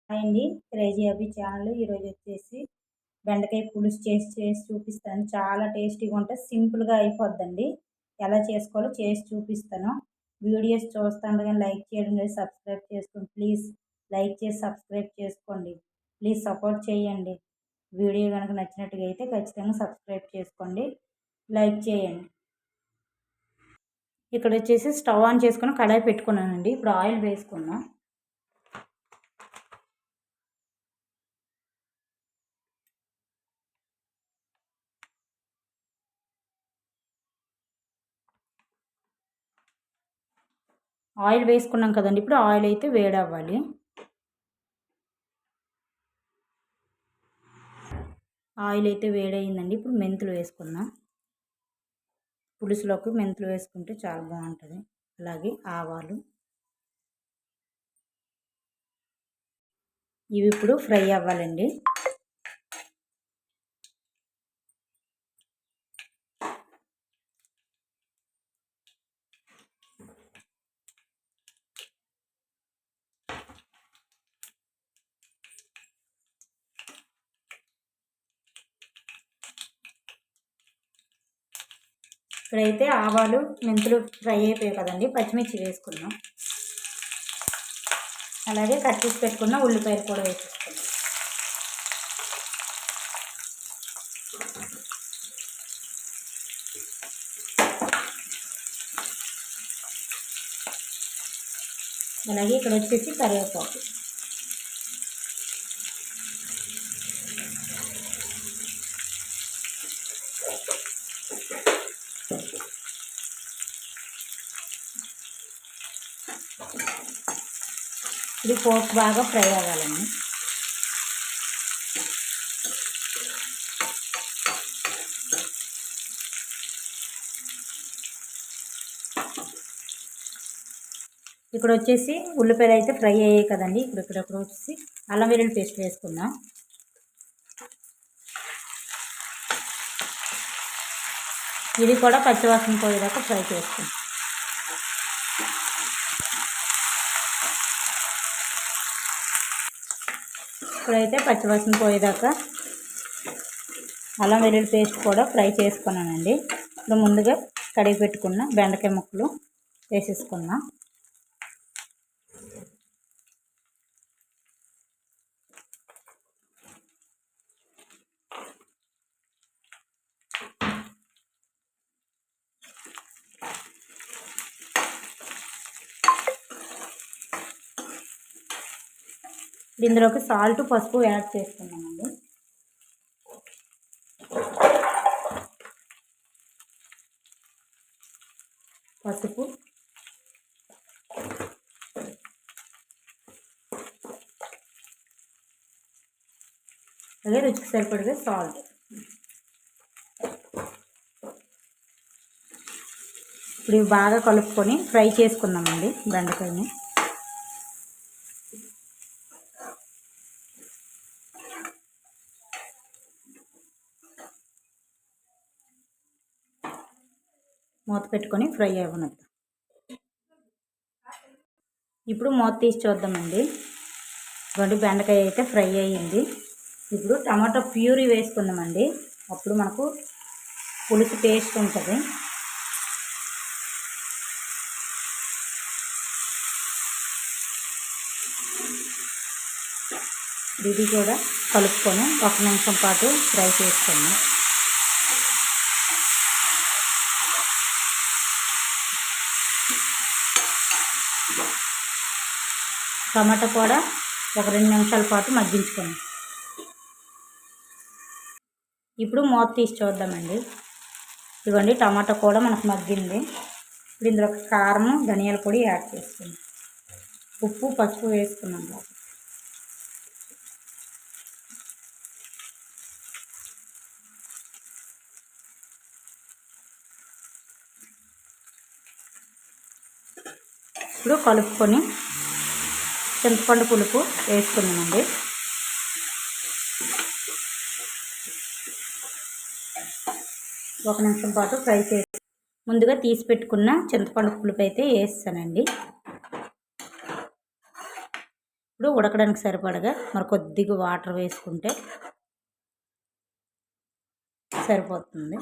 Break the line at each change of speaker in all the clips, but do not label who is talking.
Hi అండి. Crazy Abbi channel. ఈరోజు వచ్చేసి బెండకాయ పులుసు చేసి చూపిస్తాను. చాలా టేస్టీగా ఉంటుంది. సింపుల్గా అయిపోద్దండి. ఎలా చేసుకోవాలో చేసి చూపిస్తాను. వీడియోస్ చూస్తాను కానీ లైక్ చేయడం లేదు, సబ్స్క్రైబ్ చేసుకోండి ప్లీజ్. లైక్ చేసి సబ్స్క్రైబ్ చేసుకోండి ప్లీజ్. సపోర్ట్ చేయండి. వీడియో కనుక నచ్చినట్టుగా అయితే ఖచ్చితంగా సబ్స్క్రైబ్ చేసుకోండి, లైక్ చేయండి. ఇక్కడ వచ్చేసి స్టవ్ ఆన్ చేసుకుని కడాయి పెట్టుకున్నానండి. ఇప్పుడు ఆయిల్ వేసుకున్నాం. ఆయిల్ వేసుకున్నాం కదండి. ఇప్పుడు ఆయిల్ అయితే వేడవ్వాలి. ఆయిల్ అయితే వేడయిందండి. ఇప్పుడు మెంతులు వేసుకుందాం. పులుసులోకి మెంతులు వేసుకుంటే చాలా బాగుంటుంది. అలాగే ఆవాలు, ఇవి ఇప్పుడు ఫ్రై అవ్వాలండి. ఇక్కడైతే ఆవాలు మెంతులు ఫ్రై అయిపోయాయి కదండి. పచ్చిమిర్చి వేసుకుందాం. అలాగే కట్ చేసి పెట్టుకున్న ఉల్లిపాయలు కూడా వేసేసుకుందాం. అలాగే ఇక్కడ వచ్చేసి కరివేపాకు, ఇది పోపు బాగా ఫ్రై అవ్వాలండి. ఇక్కడ వచ్చేసి ఉల్లిపాయలు అయితే ఫ్రై అయ్యాయి కదండి. ఇక్కడ వచ్చేసి అల్లం వెల్లుల్లి పేస్ట్ వేసుకుందాం. ఇది కూడా పచ్చివాసన పోయేదాకా ఫ్రై చేసుకుందాం. ఇప్పుడైతే పచ్చివాసన పోయేదాకా అల్లం వెల్లుల్లి పేస్ట్ కూడా ఫ్రై చేసుకున్నానండి. ఇప్పుడు ముందుగా కడిగి పెట్టుకున్న బెండకాయ ముక్కలు వేసేసుకున్నాం. ఇందులోకి సాల్ట్, పసుపు యాడ్ చేసుకున్నామండి. పసుపు, అలాగే రుచికి సరిపడగా సాల్ట్. ఇప్పుడు ఇవి బాగా కలుపుకొని ఫ్రై చేసుకుందామండి బెండకాయని. మూత పెట్టుకొని ఫ్రై అవ్వనిద్దాం. ఇప్పుడు మూత తీసి చూద్దామండి. ఇదిగోండి బెండకాయ అయితే ఫ్రై అయ్యింది. ఇప్పుడు టమాటో ప్యూరీ వేసుకుందామండి. అప్పుడు మనకు పులుసు టేస్ట్ ఉంటుంది. ఇది కూడా కలుపుకొని 1 నిమిషం పాటు ఫ్రై చేసుకుందాం. టమాటా కూడా ఒక 2 నిమిషాల పాటు మగ్గించుకోండి. ఇప్పుడు మూత తీసి చూద్దామండి. ఇదిగోండి టమాటా కూడా మనకు మగ్గింది. ఇప్పుడు ఇందులో కారం, ధనియాల పొడి యాడ్ చేసుకుందాం. ఉప్పు, పసుపు వేసుకున్నాం. ఇప్పుడు కలుపుకొని చింతపండు పులుపు వేసుకున్నామండి. ఒక నిమిషం పాటు ఫ్రై చేసి ముందుగా తీసి పెట్టుకున్న చింతపండు పులుపు అయితే వేస్తానండి. ఇప్పుడు ఉడకడానికి సరిపడగా మరి కొద్దిగా వాటర్ వేసుకుంటే సరిపోతుంది.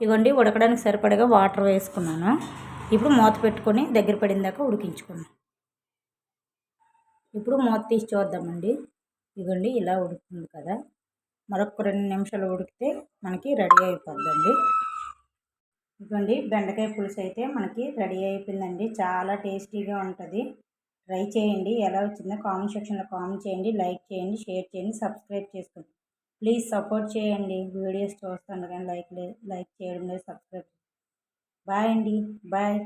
ఇవ్వండి, ఉడకడానికి సరిపడగా వాటర్ వేసుకున్నాను. ఇప్పుడు మూత పెట్టుకొని దగ్గర పడిన దాకా ఉడికించుకున్నాను. ఇప్పుడు మూత తీసి చూద్దామండి. ఇవ్వండి, ఇలా ఉడుకుతుంది కదా. మరొక 2 నిమిషాలు ఉడికితే మనకి రెడీ అయిపోద్దండి. ఇవ్వండి, బెండకాయ పులుసు అయితే మనకి రెడీ అయిపోయిందండి. చాలా టేస్టీగా ఉంటుంది. ట్రై చేయండి. ఎలా వచ్చిందో కామెంట్ సెక్షన్లో కామెంట్ చేయండి. లైక్ చేయండి, షేర్ చేయండి, సబ్స్క్రైబ్ చేసుకోండి. ప్లీజ్ సపోర్ట్ చేయండి. వీడియోస్ చూస్తాను కానీ లైక్ చేయడం లేదు, సబ్స్క్రైబ్. బాయ్ అండి, బాయ్.